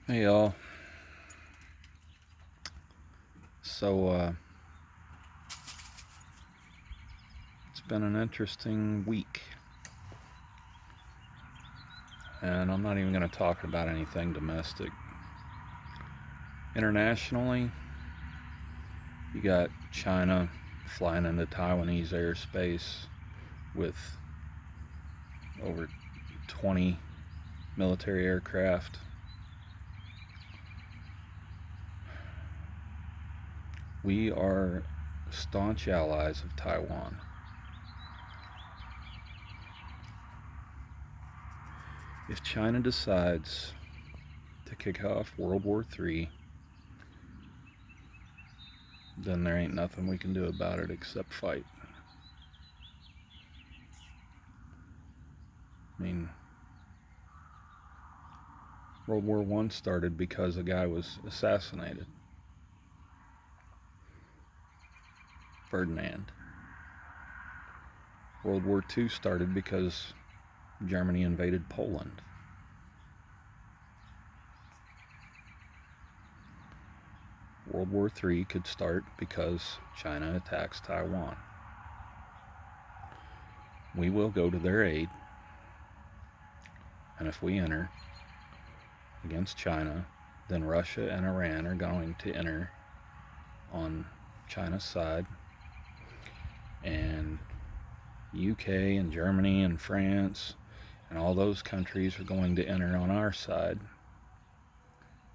Hey y'all. So it's been an interesting week, and I'm not even going to talk about anything domestic. Internationally, you got China flying into Taiwanese airspace with over 20 military aircraft. We are staunch allies of Taiwan. If China decides to kick off World War III, then there ain't nothing we can do about it except fight. I mean, World War I started because a guy was assassinated. Ferdinand. World War II started because Germany invaded Poland. World War III could start because China attacks Taiwan. We will go to their aid, and if we enter against China, then Russia and Iran are going to enter on China's side, and UK and Germany and France and all those countries are going to enter on our side,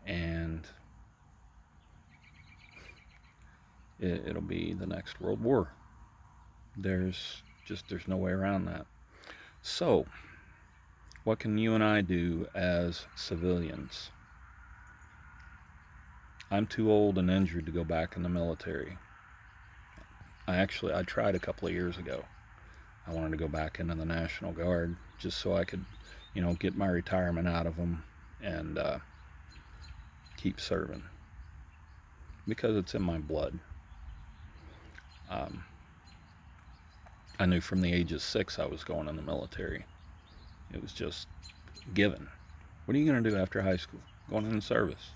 and it'll be the next World War. There's no way around that. So, what can you and I do as civilians? I'm too old and injured to go back in the military. I tried a couple of years ago. I wanted to go back into the National Guard just so I could, get my retirement out of them and keep serving because it's in my blood. I knew from the age of 6 I was going in the military. It was just given. What are you going to do after high school? Going in the service.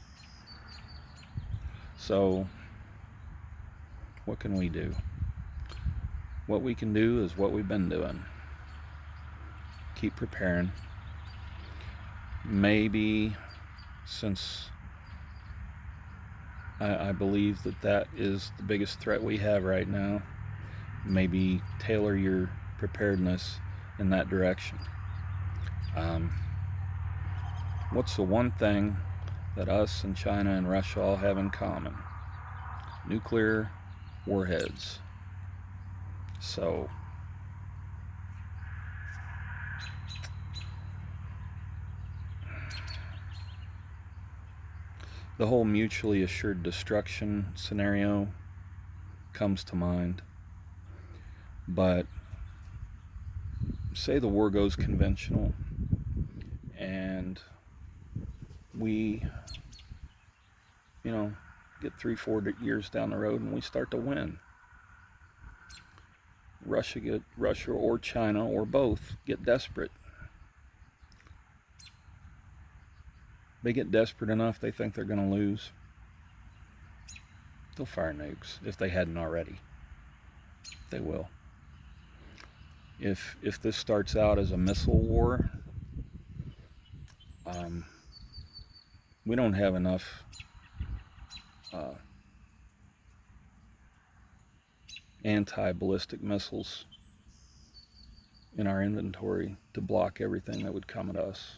So, what can we do? What we can do is what we've been doing. Keep preparing. Maybe, since I believe that is the biggest threat we have right now, maybe tailor your preparedness in that direction. What's the one thing that us and China and Russia all have in common? Nuclear warheads. So, the whole mutually assured destruction scenario comes to mind. But say the war goes conventional and we, get 3-4 years down the road and we start to win. Russia or China or both get desperate. They get desperate enough they think they're going to lose. They'll fire nukes if they hadn't already. They will. If this starts out as a missile war, we don't have enough anti-ballistic missiles in our inventory to block everything that would come at us.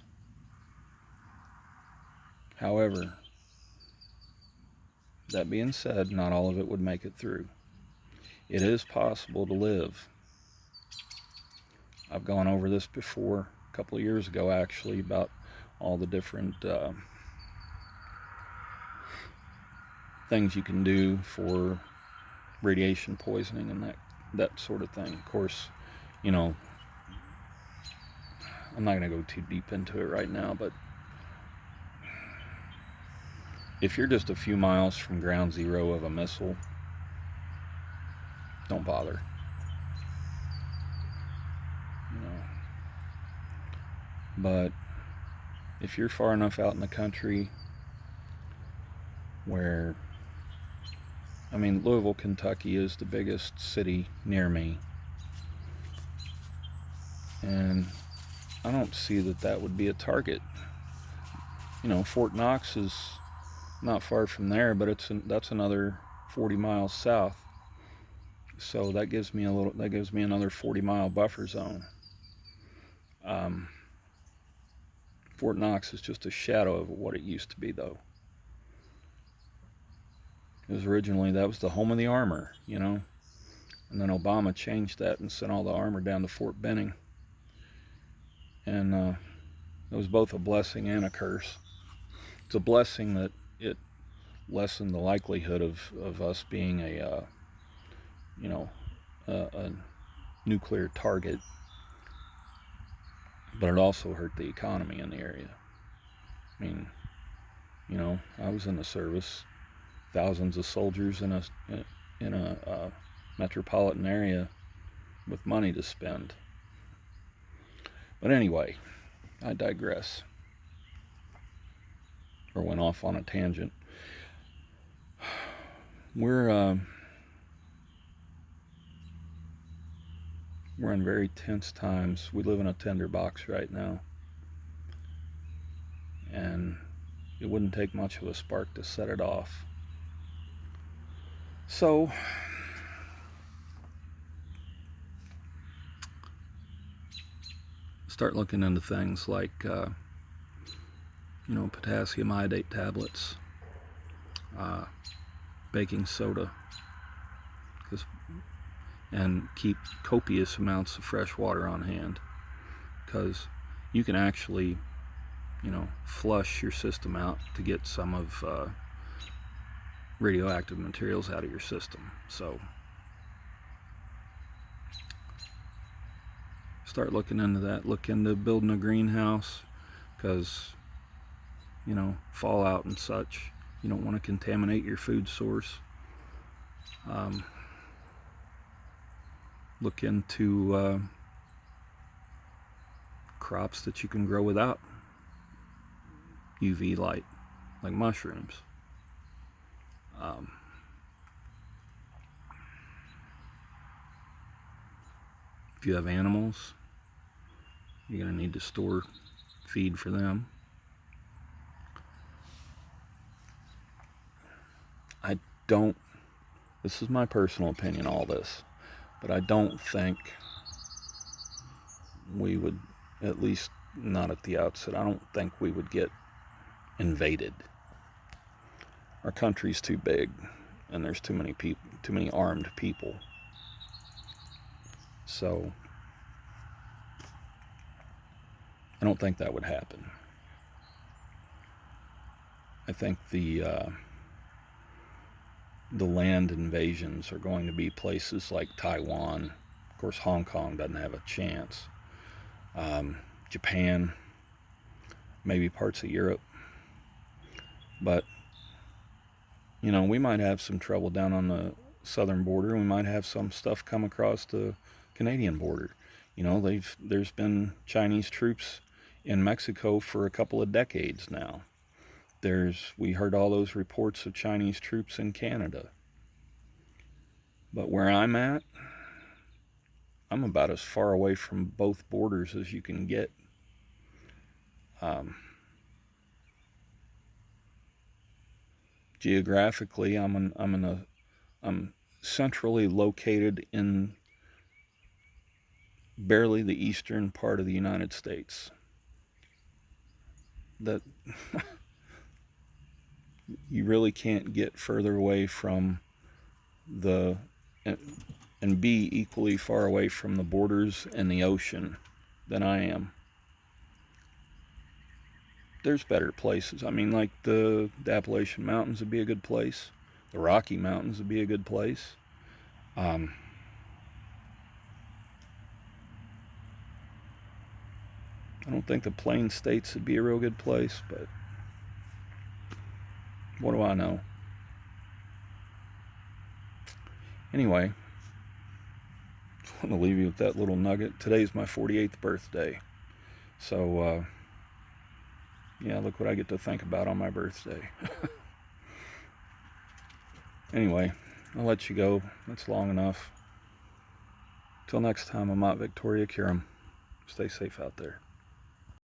However, that being said, not all of it would make it through. It is possible to live. I've gone over this before, a couple of years ago actually, about all the different things you can do for radiation poisoning and that sort of thing. Of course, I'm not going to go too deep into it right now, but if you're just a few miles from ground zero of a missile, don't bother. But if you're far enough out in the country where, I mean, Louisville, Kentucky is the biggest city near me, and I don't see that that would be a target. You know, Fort Knox is not far from there, but that's another 40 miles south. So that gives me another 40-mile buffer zone. Fort Knox is just a shadow of what it used to be, though. It was originally, that was the home of the armor, you know, and then Obama changed that and sent all the armor down to Fort Benning, and it was both a blessing and a curse. It's a blessing that it lessened the likelihood of us being a nuclear target, but it also hurt the economy in the area. I mean, you know, I was in the service, thousands of soldiers in a metropolitan area with money to spend. But anyway, I digress, or went off on a tangent. We're in very tense times. We live in a tinderbox right now, and it wouldn't take much of a spark to set it off. So start looking into things like potassium iodate tablets, baking soda, and keep copious amounts of fresh water on hand, because you can actually flush your system out to get some of radioactive materials out of your system. So start looking into that. Look into building a greenhouse, because fallout and such, you don't want to contaminate your food source. Look into crops that you can grow without UV light, like mushrooms. If you have animals, you're going to need to store feed for them. This is my personal opinion, all this, but I don't think we would, at least not at the outset, I don't think we would get invaded. Our country's too big, and there's too many people, too many armed people. So I don't think that would happen. I think the land invasions are going to be places like Taiwan. Of course, Hong Kong doesn't have a chance. Japan, maybe parts of Europe. But we might have some trouble down on the southern border. We might have some stuff come across the Canadian border. There's been Chinese troops in Mexico for a couple of decades now. We heard all those reports of Chinese troops in Canada. But where I'm at, I'm about as far away from both borders as you can get. Geographically, I'm centrally located in barely the eastern part of the United States. That you really can't get further away from and be equally far away from the borders and the ocean than I am. There's better places. I mean, like the Appalachian Mountains would be a good place. The Rocky Mountains would be a good place. I don't think the Plain States would be a real good place, but what do I know? Anyway, just want to leave you with that little nugget. Today's my 48th birthday. So, yeah, look what I get to think about on my birthday. Anyway, I'll let you go. That's long enough. Till next time, I'm Aunt Victoria Curum. Stay safe out there.